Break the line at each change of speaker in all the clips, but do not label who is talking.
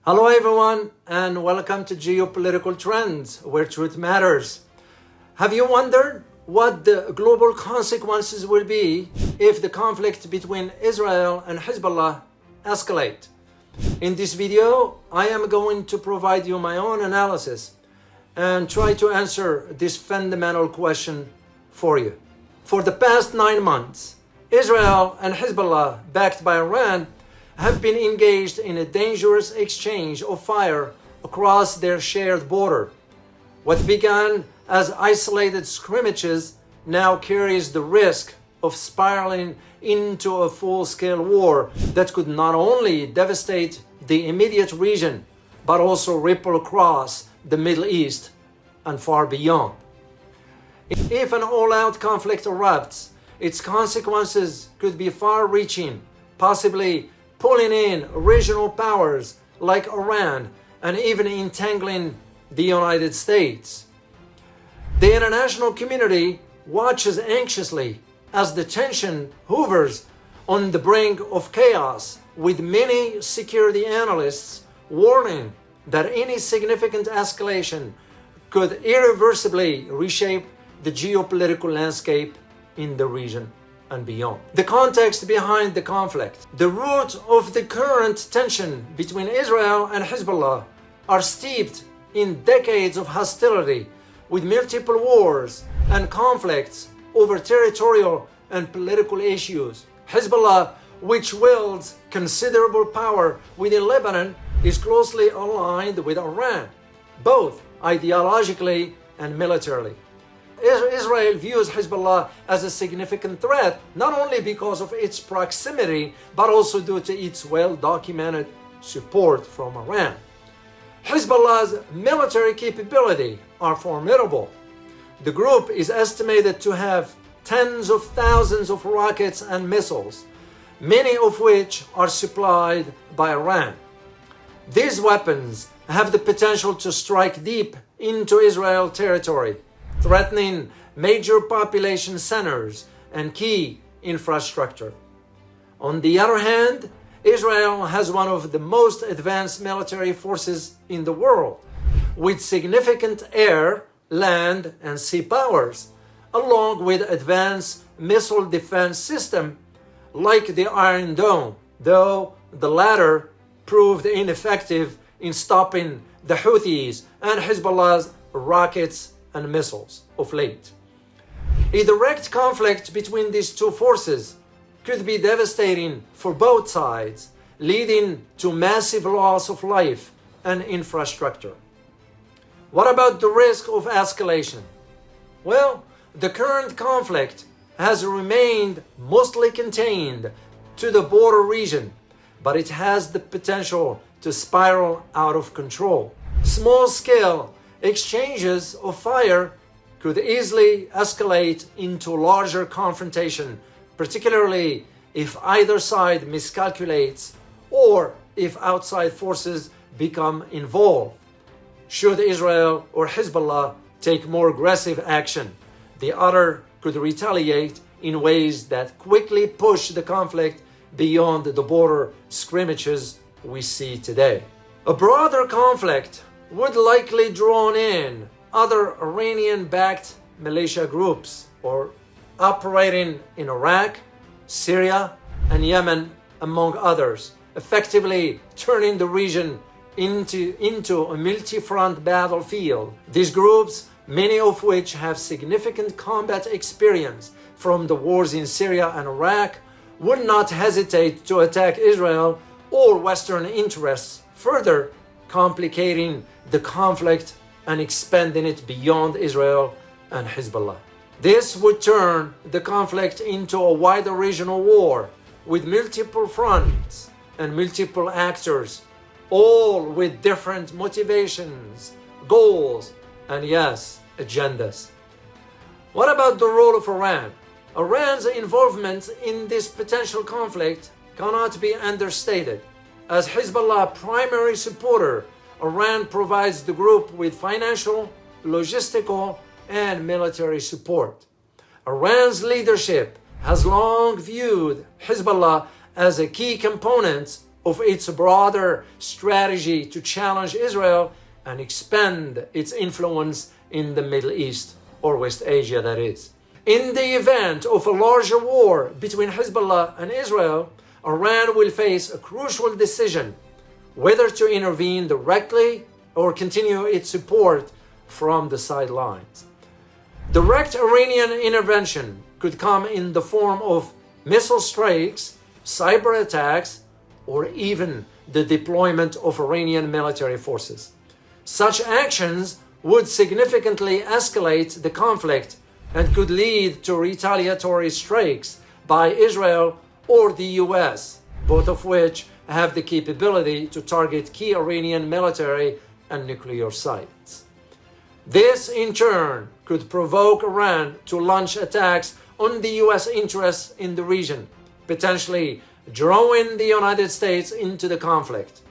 Hello everyone, and welcome to Geopolitical Trends, where truth matters. Have you wondered what the global consequences will be if the conflict between Israel and Hezbollah escalate? In this video, I am going to provide you my own analysis and try to answer this fundamental question for you. For the past 9 months, Israel and Hezbollah, backed by Iran, have been engaged in a dangerous exchange of fire across their shared border. What began as isolated skirmishes now carries the risk of spiraling into a full-scale war that could not only devastate the immediate region, but also ripple across the Middle East and far beyond. If an all-out conflict erupts, its consequences could be far-reaching, possibly pulling in regional powers like Iran and even entangling the United States. The international community watches anxiously as the tension hovers on the brink of chaos, with many security analysts warning that any significant escalation could irreversibly reshape the geopolitical landscape in the region and beyond. The context behind the conflict. The root of the current tension between Israel and Hezbollah are steeped in decades of hostility, with multiple wars and conflicts over territorial and political issues. Hezbollah, which wields considerable power within Lebanon, is closely aligned with Iran, both ideologically and militarily. Israel views Hezbollah as a significant threat, not only because of its proximity, but also due to its well-documented support from Iran. Hezbollah's military capability are formidable. The group is estimated to have tens of thousands of rockets and missiles, many of which are supplied by Iran. These weapons have the potential to strike deep into Israel territory, threatening major population centers and key infrastructure. On the other hand, Israel has one of the most advanced military forces in the world, with significant air, land, and sea powers, along with advanced missile defense system like the Iron Dome, though the latter proved ineffective in stopping the Houthis and Hezbollah's rockets and missiles of late. A direct conflict between these two forces could be devastating for both sides, leading to massive loss of life and infrastructure. What about the risk of escalation? Well, the current conflict has remained mostly contained to the border region, but it has the potential to spiral out of control. Small-scale exchanges of fire could easily escalate into larger confrontation, particularly if either side miscalculates or if outside forces become involved. Should Israel or Hezbollah take more aggressive action, the other could retaliate in ways that quickly push the conflict beyond the border skirmishes we see today. A broader conflict would likely draw in other Iranian-backed militia groups or operating in Iraq, Syria, and Yemen, among others, effectively turning the region into a multi-front battlefield. These groups, many of which have significant combat experience from the wars in Syria and Iraq, would not hesitate to attack Israel or Western interests, further complicating the conflict and expanding it beyond Israel and Hezbollah. This would turn the conflict into a wider regional war with multiple fronts and multiple actors, all with different motivations, goals, and yes, agendas. What about the role of Iran? Iran's involvement in this potential conflict cannot be understated. As Hezbollah primary supporter, Iran provides the group with financial, logistical, and military support. Iran's leadership has long viewed Hezbollah as a key component of its broader strategy to challenge Israel and expand its influence in the Middle East, or West Asia that is. In the event of a larger war between Hezbollah and Israel, Iran will face a crucial decision whether to intervene directly or continue its support from the sidelines. Direct Iranian intervention could come in the form of missile strikes, cyber attacks, or even the deployment of Iranian military forces. Such actions would significantly escalate the conflict and could lead to retaliatory strikes by Israel or the US, both of which have the capability to target key Iranian military and nuclear sites. This, in turn, could provoke Iran to launch attacks on the US interests in the region, potentially drawing the United States into the conflict.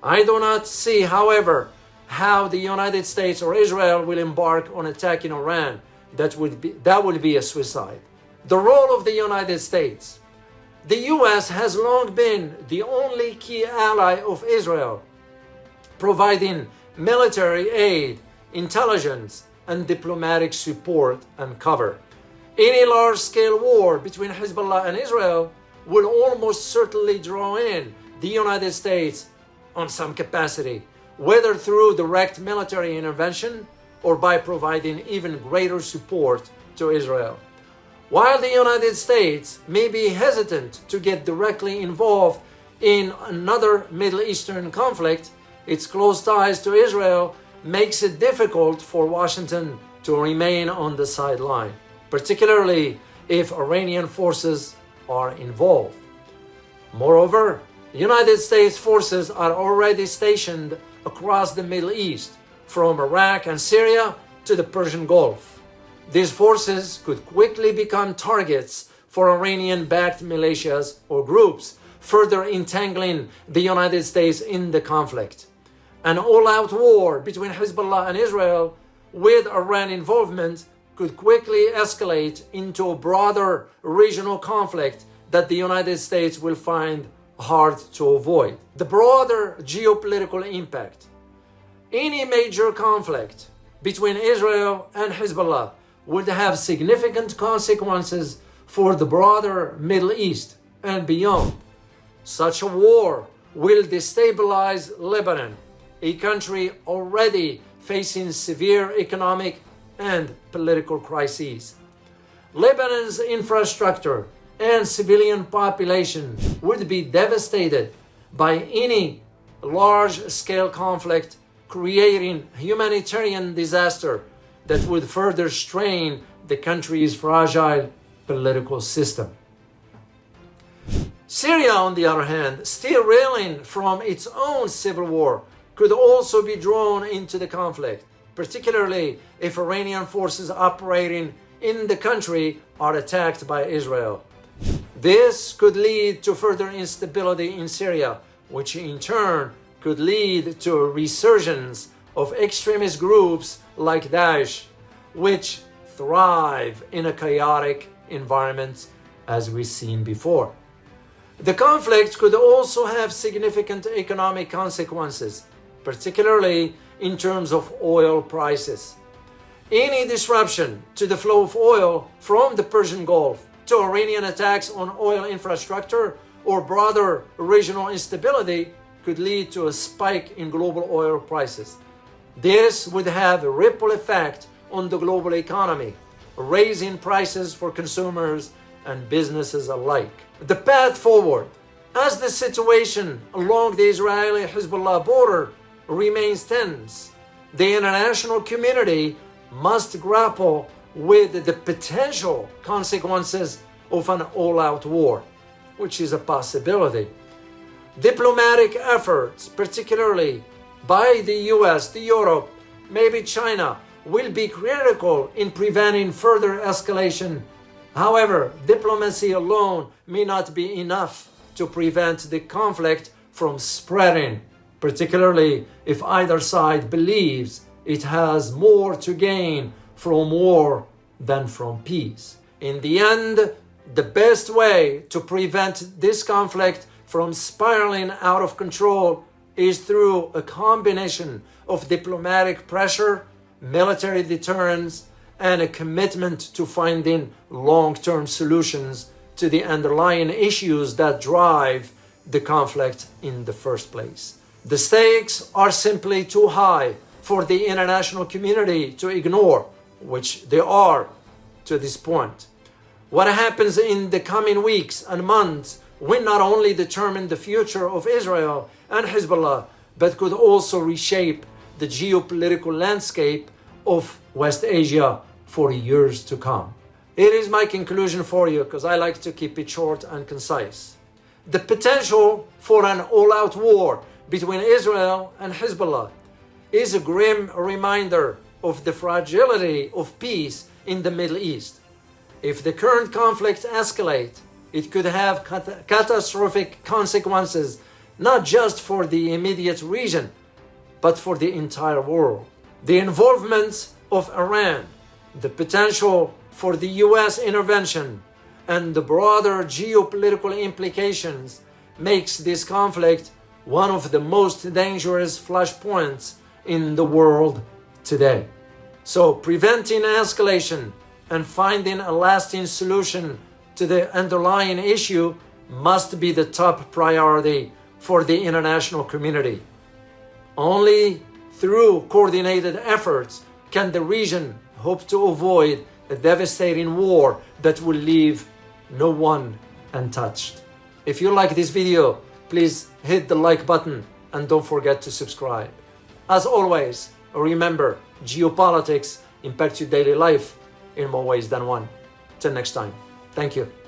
I do not see, however, how the United States or Israel will embark on attacking Iran. That would be a suicide. The role of the United States. The US has long been the only key ally of Israel, providing military aid, intelligence, and diplomatic support and cover. Any large-scale war between Hezbollah and Israel will almost certainly draw in the United States on some capacity, whether through direct military intervention or by providing even greater support to Israel. While the United States may be hesitant to get directly involved in another Middle Eastern conflict, its close ties to Israel makes it difficult for Washington to remain on the sideline, particularly if Iranian forces are involved. Moreover, the United States forces are already stationed across the Middle East, from Iraq and Syria to the Persian Gulf. These forces could quickly become targets for Iranian-backed militias or groups, further entangling the United States in the conflict. An all-out war between Hezbollah and Israel, with Iran involvement, could quickly escalate into a broader regional conflict that the United States will find hard to avoid. The broader geopolitical impact. Any major conflict between Israel and Hezbollah would have significant consequences for the broader Middle East and beyond. Such a war will destabilize Lebanon, a country already facing severe economic and political crises. Lebanon's infrastructure and civilian population would be devastated by any large-scale conflict, creating humanitarian disaster that would further strain the country's fragile political system. Syria, on the other hand, still reeling from its own civil war, could also be drawn into the conflict, particularly if Iranian forces operating in the country are attacked by Israel. This could lead to further instability in Syria, which in turn could lead to a resurgence of extremist groups like Daesh, which thrive in a chaotic environment, as we've seen before. The conflict could also have significant economic consequences, particularly in terms of oil prices. Any disruption to the flow of oil from the Persian Gulf to Iranian attacks on oil infrastructure or broader regional instability could lead to a spike in global oil prices. This would have a ripple effect on the global economy, raising prices for consumers and businesses alike. The path forward, as the situation along the Israeli-Hezbollah border remains tense, the international community must grapple with the potential consequences of an all-out war, which is a possibility. Diplomatic efforts, particularly by the US, the Europe, maybe China, will be critical in preventing further escalation. However, diplomacy alone may not be enough to prevent the conflict from spreading, particularly if either side believes it has more to gain from war than from peace. In the end, the best way to prevent this conflict from spiraling out of control is through a combination of diplomatic pressure, military deterrence, and a commitment to finding long-term solutions to the underlying issues that drive the conflict in the first place. The stakes are simply too high for the international community to ignore, which they are to this point. What happens in the coming weeks and months will not only determine the future of Israel and Hezbollah, but could also reshape the geopolitical landscape of West Asia for years to come. It is my conclusion for you, because I like to keep it short and concise. The potential for an all-out war between Israel and Hezbollah is a grim reminder of the fragility of peace in the Middle East. If the current conflict escalates, it could have catastrophic consequences, not just for the immediate region, but for the entire world. The involvement of Iran, the potential for the US intervention, and the broader geopolitical implications makes this conflict one of the most dangerous flashpoints in the world today. So preventing escalation and finding a lasting solution to the underlying issue must be the top priority for the international community. Only through coordinated efforts can the region hope to avoid a devastating war that will leave no one untouched. If you like this video, please hit the like button and don't forget to subscribe. As always, remember, geopolitics impacts your daily life in more ways than one. Till next time. Thank you.